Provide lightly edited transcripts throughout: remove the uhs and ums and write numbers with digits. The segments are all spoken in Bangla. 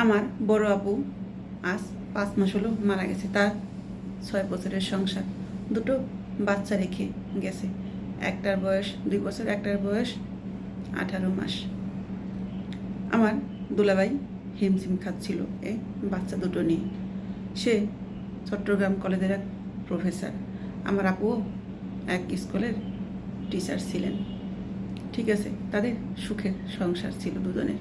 আমার বড় আপু আজ 5 মাস হলো মারা গেছে। তার 6 বছরের সংসার, দুটো বাচ্চা রেখে গেছে। একটার বয়স 2 বছর, একটার বয়স 18 মাস। আমার দুলাভাই হিমশিম খাচ্ছিল এই বাচ্চা দুটো নিয়ে। সে চট্টগ্রাম কলেজের এক প্রফেসর। আমার আপুও এক স্কুলের টিচার ছিলেন। ঠিক আছে, তাদের সুখের সংসার ছিল দুজনের।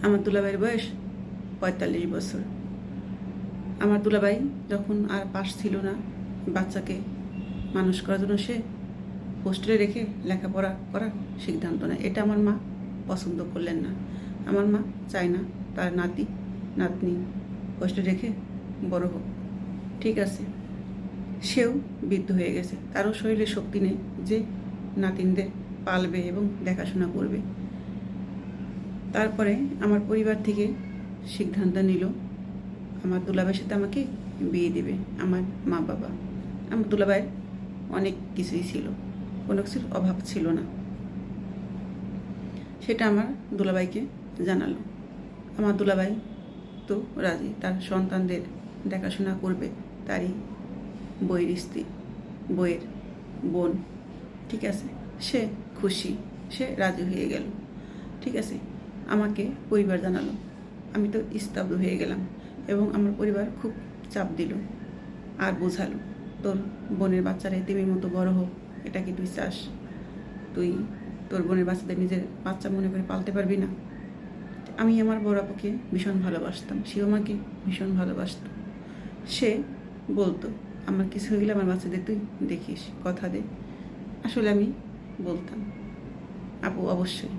আমার দুলাভাইয়ের বয়স 45 বছর। আমার দুলাভাই যখন আর পাস ছিল না, বাচ্চাকে মানুষ করার জন্য সে হোস্টেলে রেখে লেখাপড়া করার সিদ্ধান্ত নেয়। এটা আমার মা পছন্দ করলেন না। আমার মা চায় না তার নাতি নাতনি হোস্টেলে রেখে বড় হোক। ঠিক আছে, সেও বৃদ্ধ হয়ে গেছে, তারও শরীরে শক্তি নেই যে নাতিনদের পালবে এবং দেখাশোনা করবে। তারপরে আমার পরিবার থেকে সিদ্ধান্ত নিল আমার দুলাভাইয়ের সাথে আমাকে বিয়ে দেবে আমার মা বাবা। আমার দুলাভাইয়ের অনেক কিছুই ছিল, কোনো কিছুর অভাব ছিল না। সেটা আমার দুলাভাইকে জানালো। আমার দুলাভাই তো রাজি, তার সন্তানদের দেখাশোনা করবে তারই বইয়ের স্ত্রী, বইয়ের বোন। ঠিক আছে, সে খুশি, সে রাজি হয়ে গেল। ঠিক আছে, আমাকে পরিবার জানালো। আমি তো স্তব্ধ হয়ে গেলাম এবং আমার পরিবার খুব চাপ দিল আর বোঝালো, তোর বোনের বাচ্চারা এতিমের মতো বড় হোক, এটা কি তুই চাস? তুই তোর বোনের বাচ্চাদের নিজের বাচ্চা মনে করে পালতে পারবি না? আমি আমার বড় আপুকে ভীষণ ভালোবাসতাম, সেও আমাকে ভীষণ ভালোবাসত। সে বলতো, আমার কিছু হয়ে গেলে আমার বাচ্চাদের তুই দেখিস, কথা দে। আসলে আমি বলতাম, আপু অবশ্যই,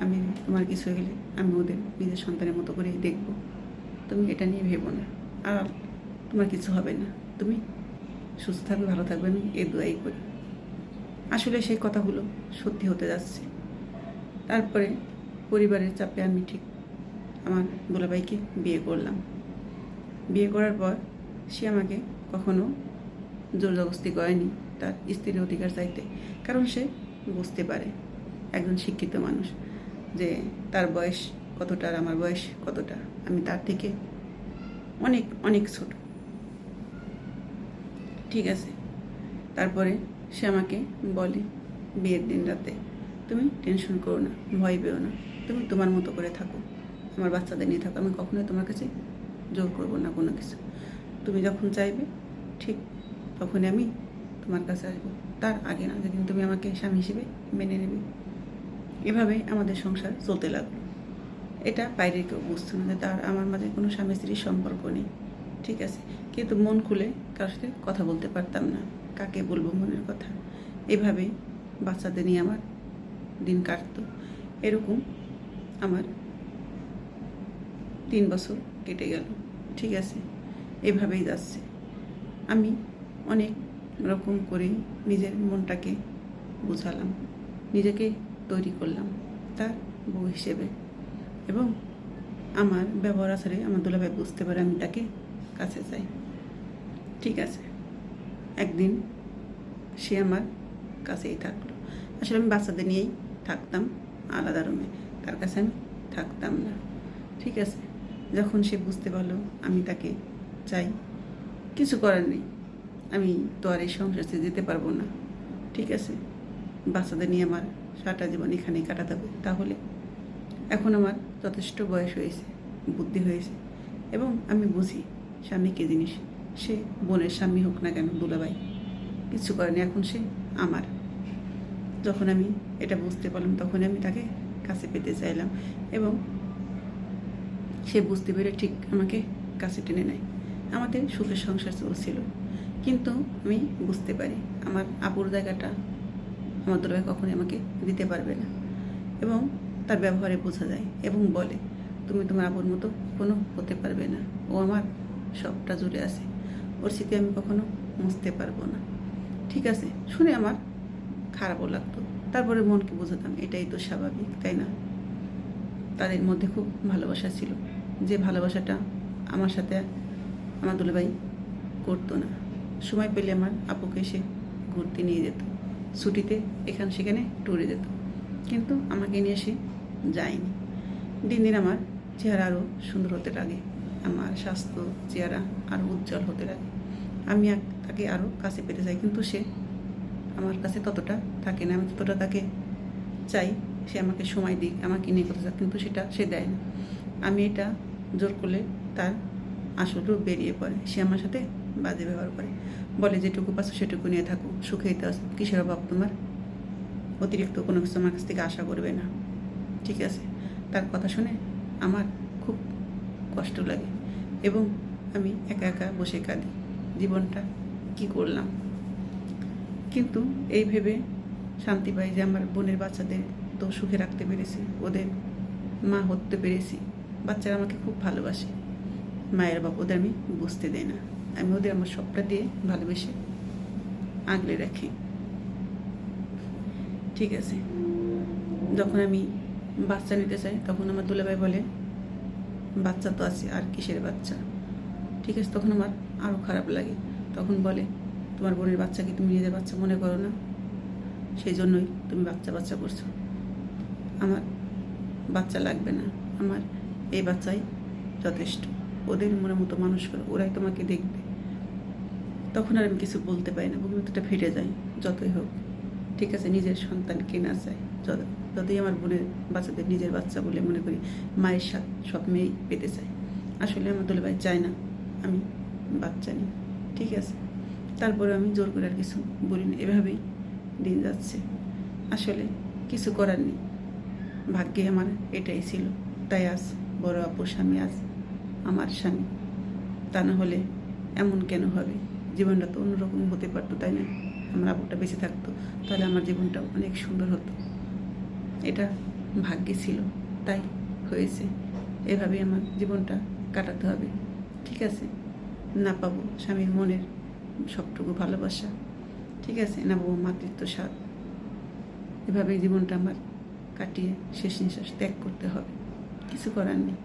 আমি তোমার কিছু হয়ে গেলে আমি ওদের নিজের সন্তানের মতো করেই দেখব, তুমি এটা নিয়ে ভেবো না, আর তোমার কিছু হবে না, তুমি সুস্থ থাকবে, ভালো থাকবে, আমি এ দোয়াই করি। আসলে সেই কথাগুলো সত্যি হতে যাচ্ছে। তারপরে পরিবারের চাপে আমি ঠিক আমার দুলাভাইকে বিয়ে করলাম। বিয়ে করার পর সে আমাকে কখনো জোর জবরদস্তি করেনি তার স্ত্রীর অধিকার চাইতে, কারণ সে বুঝতে পারে, একজন শিক্ষিত মানুষ, যে তার বয়স কতটা আর আমার বয়স কতটা। আমি তার থেকে অনেক অনেক ছোট। ঠিক আছে, তারপরে সে আমাকে বলে বিয়ের দিন রাতে, তুমি টেনশন করো না, ভয় পেও না, তুমি তোমার মতো করে থাকো, আমার বাচ্চাদের নিয়ে থাকো, আমি কখনোই তোমার কাছে জোর করবো না কোনো কিছু। তুমি যখন চাইবে ঠিক তখনই আমি তোমার কাছে আসবো, তার আগে না, যেদিন তুমি আমাকে স্বামী হিসেবে মেনে নেবে। এভাবেই আমাদের সংসার চলতে লাগলো। এটা বাইরের কেউ বুঝতো না যে তার আমার মাঝে কোনো স্বামী স্ত্রীর সম্পর্ক নেই। ঠিক আছে, কিন্তু মন খুলে কারোর সাথে কথা বলতে পারতাম না, কাকে বলবো মনের কথা। এভাবেই বাচ্চাদের নিয়ে আমার দিন কাটতো। এরকম আমার 3 বছর কেটে গেল। ঠিক আছে, এভাবেই যাচ্ছে। আমি অনেক রকম করে নিজের মনটাকে বুঝালাম, নিজেকে তৈরি করলাম তার বউ হিসেবে, এবং আমার ব্যবহার আচারে আমার দুলাভাই বুঝতে পারে আমি তাকে কাছে চাই। ঠিক আছে, একদিন সে আমার কাছেই থাকলো। আসলে আমি বাচ্চাদের নিয়েই থাকতাম আলাদা রুমে, তার কাছে আমি থাকতাম না। ঠিক আছে, যখন সে বুঝতে পারলো আমি তাকে চাই, কিছু করার নেই, আমি তো আর এই সংসার ছেড়ে যেতে পারবো না। ঠিক আছে, বাচ্চাদের নিয়ে আমার সারাটা জীবন এখানেই কাটাতে হবে। তাহলে এখন আমার যথেষ্ট বয়স হয়েছে, বুদ্ধি হয়েছে, এবং আমি বুঝি স্বামী কী জিনিস। সে বোনের স্বামী হোক না কেন, দুলাভাই, কিছু করেনি, এখন সে আমার। যখন আমি এটা বুঝতে পারলাম তখন আমি তাকে কাছে পেতে চাইলাম, এবং সে বুঝতে পেরে ঠিক আমাকে কাছে টেনে নেয়। আমাদের সুখের সংসার চলছিল, কিন্তু আমি বুঝতে পারি আমার আপুর জায়গাটা আমার দুলাভাই কখনোই আমাকে দিতে পারবে না, এবং তার ব্যবহারে বোঝা যায়, এবং বলে তুমি তোমার আপুর মতো কোনো হতে পারবে না, ও আমার সবটা জুড়ে আছে, ওর স্মৃতি আমি কখনো মুছতে পারবো না। ঠিক আছে, শুনে আমার খারাপও লাগতো, তারপরে মনকে বোঝাতাম এটাই তো স্বাভাবিক, তাই না? তাদের মধ্যে খুব ভালোবাসা ছিল, যে ভালোবাসাটা আমার সাথে আমার দুলাভাই করতো না। সময় পেলে আমার আপুকে এসে ঘুরতে নিয়ে যেত, ছুটিতে এখানে সেখানে ট্যুরে যেত, কিন্তু আমাকে নিয়ে সে যায়নি। দিন দিন আমার চেহারা আরও সুন্দর হতে লাগে, আমার স্বাস্থ্য চেহারা আরও উজ্জ্বল হতে লাগে। আমি তাকে আরও কাছে পেতে চাই, কিন্তু সে আমার কাছে ততটা থাকে না। আমি ততটা তাকে চাই সে আমাকে সময় দিক, আমাকে নিয়ে কথা চাক, কিন্তু সেটা সে দেয় না। আমি এটা জোর করলে তার আসল রূপ বেরিয়ে পড়ে। সে আমার সাথে বাজে ব্যবহার করে, বলে যেটুকু পাচ্ছ সেটুকু নিয়ে থাকো, সুখেই তো আছো, কিসের অভাব তোমার, অতিরিক্ত কোনো কিছু আমার কাছ থেকে আশা করবে না। ঠিক আছে, তার কথা শুনে আমার খুব কষ্ট লাগে এবং আমি একা একা বসে কাঁদি, জীবনটা কি করলাম। কিন্তু এই ভেবে শান্তি পাই যে আমার বোনের বাচ্চাদের তো সুখে রাখতে পেরেছি, ওদের মা হতে পেরেছি। বাচ্চারা আমাকে খুব ভালোবাসে, মায়ের বাবা ওদের আমি বুঝতে দেই না। আমি ওদের আমার সবটা দিয়ে ভালোবেসে আগলে রাখি। ঠিক আছে, যখন আমি বাচ্চা নিতে চাই তখন আমার দুলাভাই বলে বাচ্চা তো আছে, আর কিসের বাচ্চা। ঠিক আছে, তখন আমার আরও খারাপ লাগে। তখন বলে তোমার বোনের বাচ্চাকে তুমি নিজের বাচ্চা মনে করো না, সেই জন্যই তুমি বাচ্চা বাচ্চা করছো। আমার বাচ্চা লাগবে না, আমার এই বাচ্চাই যথেষ্ট। ওদের মনের মতো মানুষ করো, ওরাই তোমাকে দেখবে। তখন আর আমি কিছু বলতে পারি না, বুকের ভিতরটা ফেটে যায়। যতই হোক, ঠিক আছে, নিজের সন্তান কেনা চাই, যতই আমার বোনের বাচ্চাদের নিজের বাচ্চা বলে মনে করি, মায়ের সাথে সব মেয়েই পেতে চায়। আসলে আমার দুলাভাই চায় না আমি বাচ্চা নিই। ঠিক আছে, তারপরে আমি জোর করে আর কিছু বলি না। এভাবেই দিন যাচ্ছে। আসলে কিছু করার নেই, ভাগ্যে আমার এটাই ছিল, তাই আজ বড় আপুর স্বামী, আজ আমার স্বামী। তা না হলে এমন কেন হবে? জীবনটা তো অন্যরকম হতে পারতো, তাই না? আমার আপুটা বেঁচে থাকতো, তাহলে আমার জীবনটা অনেক সুন্দর হতো। এটা ভাগ্যে ছিল, তাই হয়েছে। এভাবেই আমার জীবনটা কাটাতে হবে। ঠিক আছে, না পাবো স্বামীর মনের সবটুকু ভালোবাসা, ঠিক আছে, না পাবো মাতৃত্ব স্বাদ। এভাবেই জীবনটা আমার কাটিয়ে শেষ নিঃশ্বাস ত্যাগ করতে হবে, কিছু করার নেই।